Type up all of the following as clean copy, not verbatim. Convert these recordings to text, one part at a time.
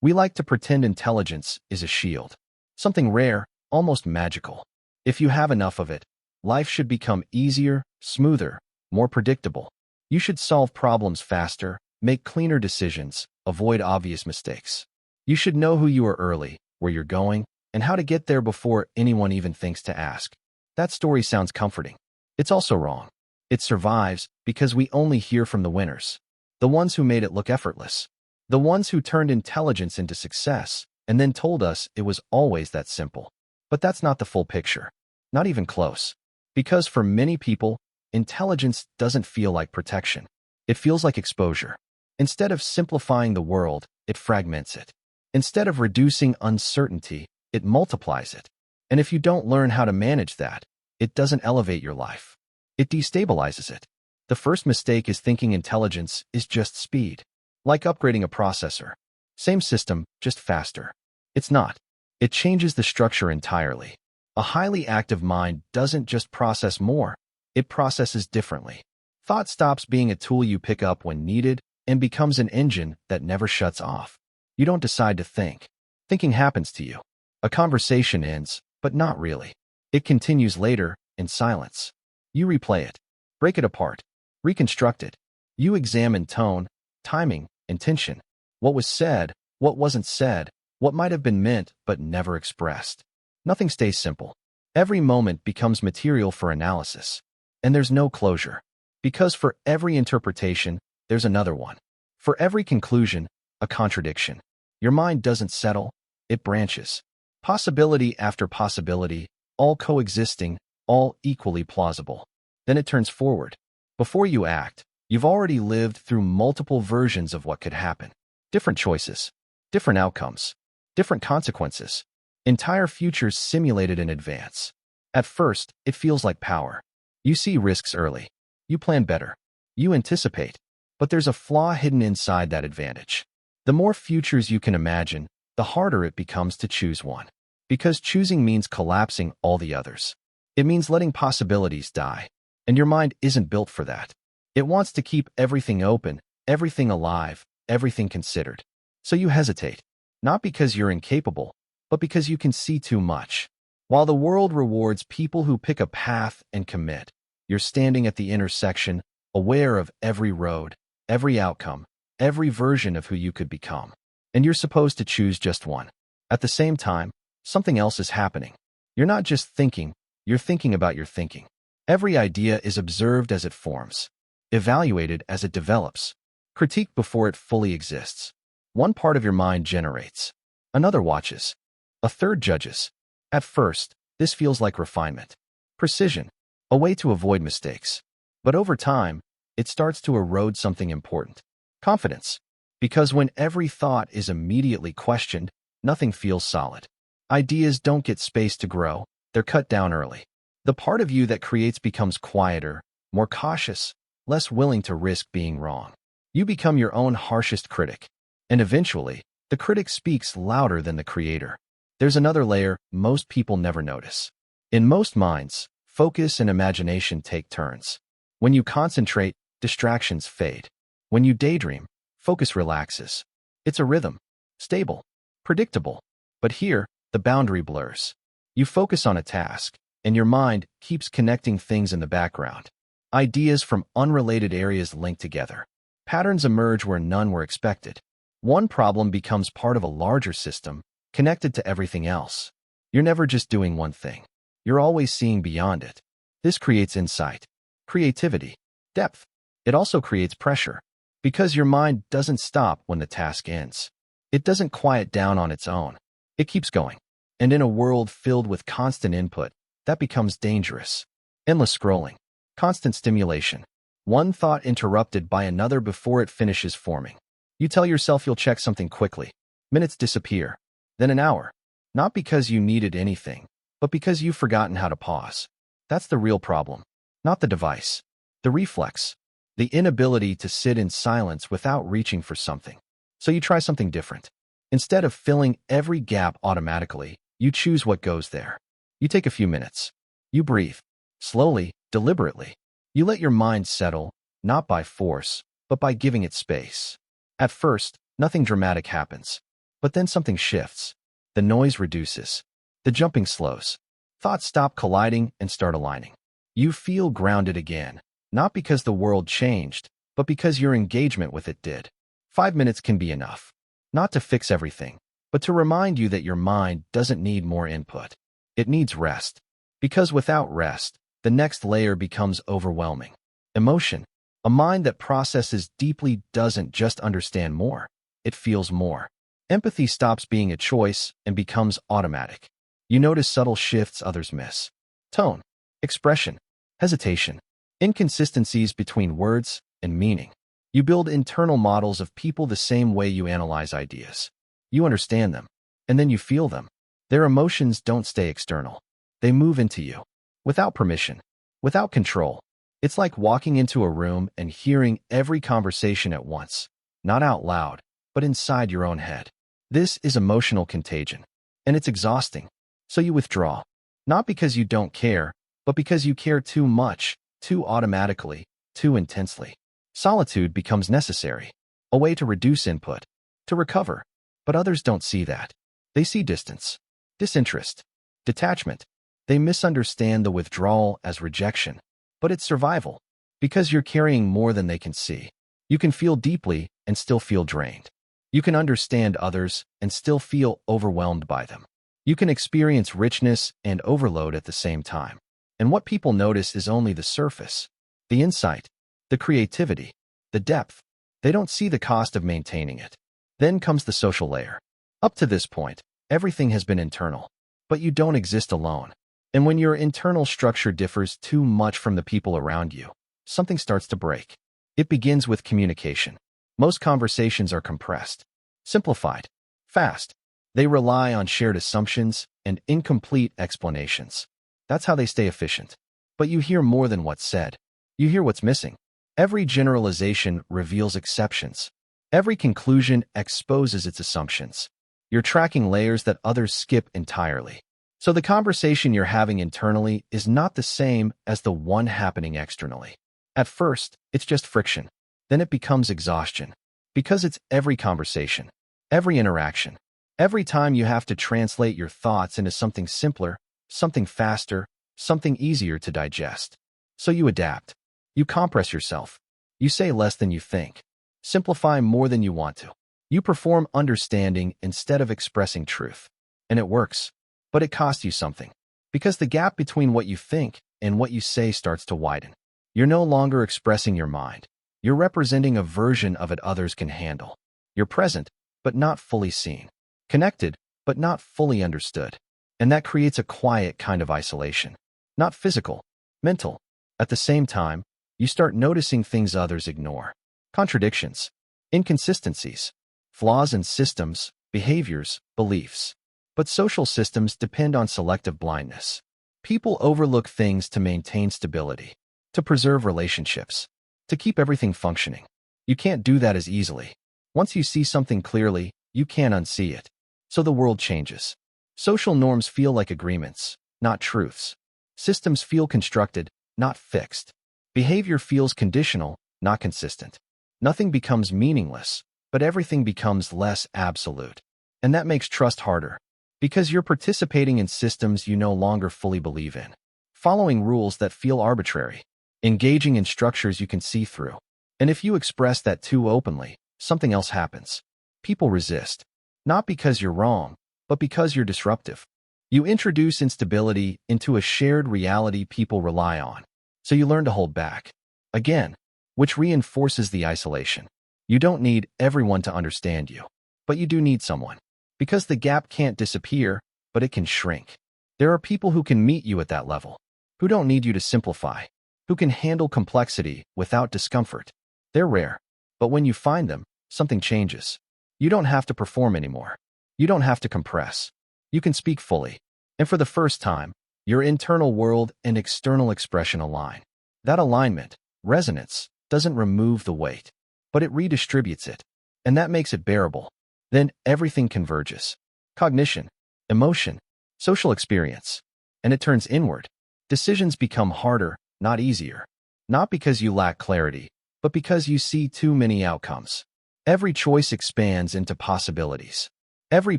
We like to pretend intelligence is a shield, something rare, almost magical. If you have enough of it, life should become easier, smoother, more predictable. You should solve problems faster, make cleaner decisions, avoid obvious mistakes. You should know who you are early, where you're going, and how to get there before anyone even thinks to ask. That story sounds comforting. It's also wrong. It survives because we only hear from the winners, the ones who made it look effortless, the ones who turned intelligence into success and then told us it was always that simple. But that's not the full picture. Not even close. Because for many people, intelligence doesn't feel like protection. It feels like exposure. Instead of simplifying the world, it fragments it. Instead of reducing uncertainty, it multiplies it. And if you don't learn how to manage that, it doesn't elevate your life. It destabilizes it. The first mistake is thinking intelligence is just speed. Like upgrading a processor. Same system, just faster. It's not. It changes the structure entirely. A highly active mind doesn't just process more, it processes differently. Thought stops being a tool you pick up when needed and becomes an engine that never shuts off. You don't decide to think. Thinking happens to you. A conversation ends, but not really. It continues later, in silence. You replay it, break it apart, reconstruct it. You examine tone, timing, intention. What was said, what wasn't said, what might have been meant but never expressed. Nothing stays simple. Every moment becomes material for analysis. And there's no closure. Because for every interpretation, there's another one. For every conclusion, a contradiction. Your mind doesn't settle, it branches. Possibility after possibility, all coexisting, all equally plausible. Then it turns forward. Before you act, you've already lived through multiple versions of what could happen. Different choices, different outcomes, different consequences. Entire futures simulated in advance. At first, it feels like power. You see risks early. You plan better. You anticipate. But there's a flaw hidden inside that advantage. The more futures you can imagine, the harder it becomes to choose one. Because choosing means collapsing all the others. It means letting possibilities die. And your mind isn't built for that. It wants to keep everything open, everything alive, everything considered. So you hesitate. Not because you're incapable, but because you can see too much. While the world rewards people who pick a path and commit, you're standing at the intersection, aware of every road, every outcome, every version of who you could become. And you're supposed to choose just one. At the same time, something else is happening. You're not just thinking, you're thinking about your thinking. Every idea is observed as it forms, evaluated as it develops, critiqued before it fully exists. One part of your mind generates, another watches, a third judges. At first, this feels like refinement, precision, a way to avoid mistakes. But over time, it starts to erode something important, confidence. Because when every thought is immediately questioned, nothing feels solid. Ideas don't get space to grow, they're cut down early. The part of you that creates becomes quieter, more cautious, less willing to risk being wrong. You become your own harshest critic. And eventually, the critic speaks louder than the creator. There's another layer most people never notice. In most minds, focus and imagination take turns. When you concentrate, distractions fade. When you daydream, focus relaxes. It's a rhythm, stable, predictable. But here, the boundary blurs. You focus on a task, and your mind keeps connecting things in the background. Ideas from unrelated areas link together. Patterns emerge where none were expected. One problem becomes part of a larger system, connected to everything else. You're never just doing one thing. You're always seeing beyond it. This creates insight, creativity, depth. It also creates pressure. Because your mind doesn't stop when the task ends. It doesn't quiet down on its own. It keeps going. And in a world filled with constant input, that becomes dangerous. Endless scrolling, constant stimulation. One thought interrupted by another before it finishes forming. You tell yourself you'll check something quickly. Minutes disappear. Then an hour. Not because you needed anything, but because you've forgotten how to pause. That's the real problem. Not the device. The reflex. The inability to sit in silence without reaching for something. So you try something different. Instead of filling every gap automatically, you choose what goes there. You take a few minutes. You breathe. Slowly, deliberately. You let your mind settle, not by force, but by giving it space. At first, nothing dramatic happens. But then something shifts. The noise reduces. The jumping slows. Thoughts stop colliding and start aligning. You feel grounded again, not because the world changed, but because your engagement with it did. 5 minutes can be enough. Not to fix everything, but to remind you that your mind doesn't need more input. It needs rest. Because without rest, the next layer becomes overwhelming. Emotion. A mind that processes deeply doesn't just understand more, it feels more. Empathy stops being a choice and becomes automatic. You notice subtle shifts others miss. Tone, expression, hesitation, inconsistencies between words and meaning. You build internal models of people the same way you analyze ideas. You understand them, and then you feel them. Their emotions don't stay external. They move into you. Without permission, without control. It's like walking into a room and hearing every conversation at once, not out loud, but inside your own head. This is emotional contagion, and it's exhausting. So you withdraw, not because you don't care, but because you care too much, too automatically, too intensely. Solitude becomes necessary, a way to reduce input, to recover. But others don't see that. They see distance, disinterest, detachment. They misunderstand the withdrawal as rejection. But it's survival, because you're carrying more than they can see. You can feel deeply and still feel drained. You can understand others and still feel overwhelmed by them. You can experience richness and overload at the same time. And what people notice is only the surface, the insight, the creativity, the depth. They don't see the cost of maintaining it. Then comes the social layer. Up to this point, everything has been internal, but you don't exist alone. And when your internal structure differs too much from the people around you, something starts to break. It begins with communication. Most conversations are compressed, simplified, fast. They rely on shared assumptions and incomplete explanations. That's how they stay efficient. But you hear more than what's said. You hear what's missing. Every generalization reveals exceptions. Every conclusion exposes its assumptions. You're tracking layers that others skip entirely. So the conversation you're having internally is not the same as the one happening externally. At first, it's just friction. Then it becomes exhaustion. Because it's every conversation, every interaction, every time you have to translate your thoughts into something simpler, something faster, something easier to digest. So you adapt. You compress yourself. You say less than you think. Simplify more than you want to. You perform understanding instead of expressing truth. And it works. But it costs you something. Because the gap between what you think and what you say starts to widen. You're no longer expressing your mind. You're representing a version of it others can handle. You're present, but not fully seen. Connected, but not fully understood. And that creates a quiet kind of isolation. Not physical, mental. At the same time, you start noticing things others ignore. Contradictions, inconsistencies, flaws in systems, behaviors, beliefs. But social systems depend on selective blindness. People overlook things to maintain stability, to preserve relationships, to keep everything functioning. You can't do that as easily. Once you see something clearly, you can't unsee it. So the world changes. Social norms feel like agreements, not truths. Systems feel constructed, not fixed. Behavior feels conditional, not consistent. Nothing becomes meaningless, but everything becomes less absolute. And that makes trust harder. Because you're participating in systems you no longer fully believe in. Following rules that feel arbitrary. Engaging in structures you can see through. And if you express that too openly, something else happens. People resist. Not because you're wrong, but because you're disruptive. You introduce instability into a shared reality people rely on. So you learn to hold back. Again, which reinforces the isolation. You don't need everyone to understand you, but you do need someone. Because the gap can't disappear, but it can shrink. There are people who can meet you at that level, who don't need you to simplify, who can handle complexity without discomfort. They're rare, but when you find them, something changes. You don't have to perform anymore. You don't have to compress. You can speak fully. And for the first time, your internal world and external expression align. That alignment, resonance, doesn't remove the weight, but it redistributes it. And that makes it bearable. Then everything converges. Cognition, emotion, social experience. And it turns inward. Decisions become harder, not easier. Not because you lack clarity, but because you see too many outcomes. Every choice expands into possibilities. Every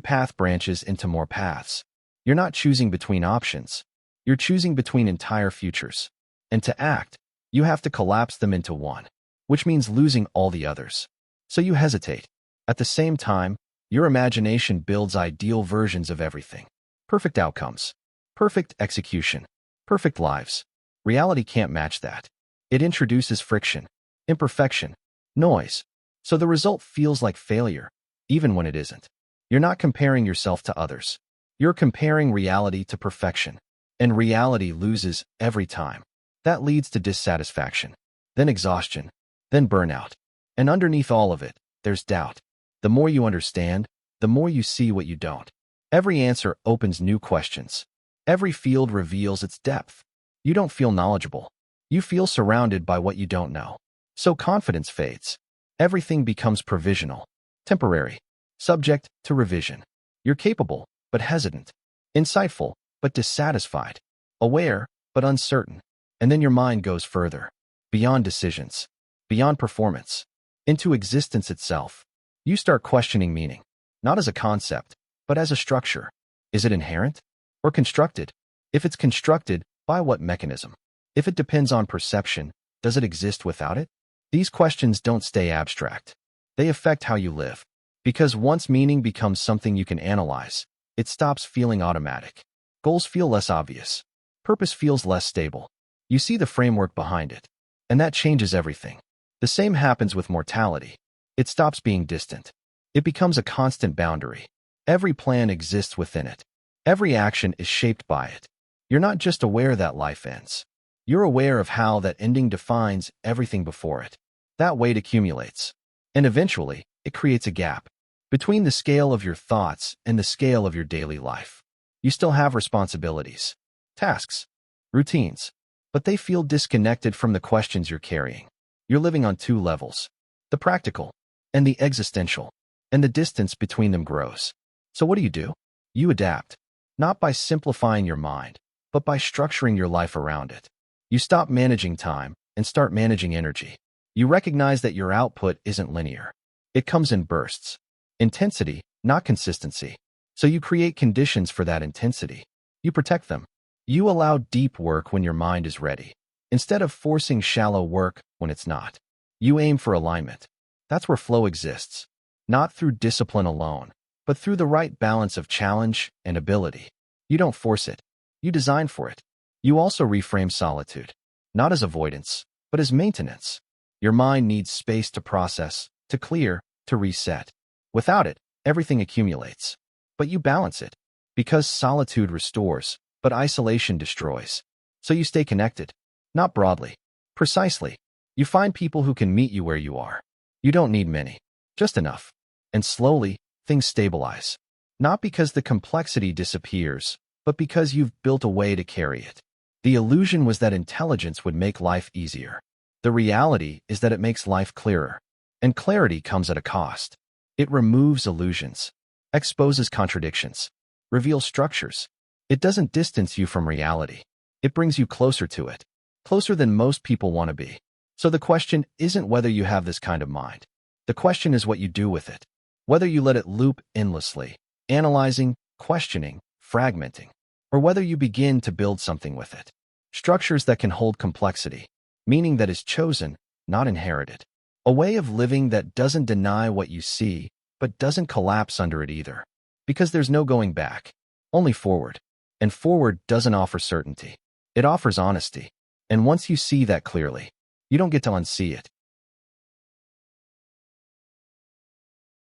path branches into more paths. You're not choosing between options. You're choosing between entire futures. And to act, you have to collapse them into one, which means losing all the others. So you hesitate. At the same time, your imagination builds ideal versions of everything. Perfect outcomes, perfect execution, perfect lives. Reality can't match that. It introduces friction, imperfection, noise. So the result feels like failure, even when it isn't. You're not comparing yourself to others. You're comparing reality to perfection. And reality loses every time. That leads to dissatisfaction, then exhaustion, then burnout. And underneath all of it, there's doubt. The more you understand, the more you see what you don't. Every answer opens new questions. Every field reveals its depth. You don't feel knowledgeable. You feel surrounded by what you don't know. So confidence fades. Everything becomes provisional, temporary, subject to revision. You're capable, but hesitant. Insightful, but dissatisfied. Aware, but uncertain. And then your mind goes further, beyond decisions, beyond performance, into existence itself. You start questioning meaning, not as a concept, but as a structure. Is it inherent or constructed? If it's constructed, by what mechanism? If it depends on perception, does it exist without it? These questions don't stay abstract. They affect how you live. Because once meaning becomes something you can analyze, it stops feeling automatic. Goals feel less obvious. Purpose feels less stable. You see the framework behind it. And that changes everything. The same happens with mortality. It stops being distant. It becomes a constant boundary. Every plan exists within it. Every action is shaped by it. You're not just aware that life ends. You're aware of how that ending defines everything before it. That weight accumulates. And eventually, it creates a gap between the scale of your thoughts and the scale of your daily life. You still have responsibilities, tasks, routines, but they feel disconnected from the questions you're carrying. You're living on two levels, the practical and the existential, and the distance between them grows. So what do? You adapt, not by simplifying your mind, but by structuring your life around it. You stop managing time and start managing energy. You recognize that your output isn't linear. It comes in bursts. Intensity, not consistency. So you create conditions for that intensity. You protect them. You allow deep work when your mind is ready, instead of forcing shallow work when it's not. You aim for alignment. That's where flow exists, not through discipline alone, but through the right balance of challenge and ability. You don't force it. You design for it. You also reframe solitude, not as avoidance, but as maintenance. Your mind needs space to process, to clear, to reset. Without it, everything accumulates. But you balance it, because solitude restores, but isolation destroys. So you stay connected, not broadly, precisely. You find people who can meet you where you are. You don't need many, just enough. And slowly, things stabilize. Not because the complexity disappears, but because you've built a way to carry it. The illusion was that intelligence would make life easier. The reality is that it makes life clearer. And clarity comes at a cost. It removes illusions, exposes contradictions, reveals structures. It doesn't distance you from reality. It brings you closer to it, closer than most people want to be. So the question isn't whether you have this kind of mind. The question is what you do with it. Whether you let it loop endlessly, analyzing, questioning, fragmenting, or whether you begin to build something with it. Structures that can hold complexity, meaning that is chosen, not inherited. A way of living that doesn't deny what you see, but doesn't collapse under it either. Because there's no going back, only forward. And forward doesn't offer certainty. It offers honesty. And once you see that clearly, you don't get to unsee it.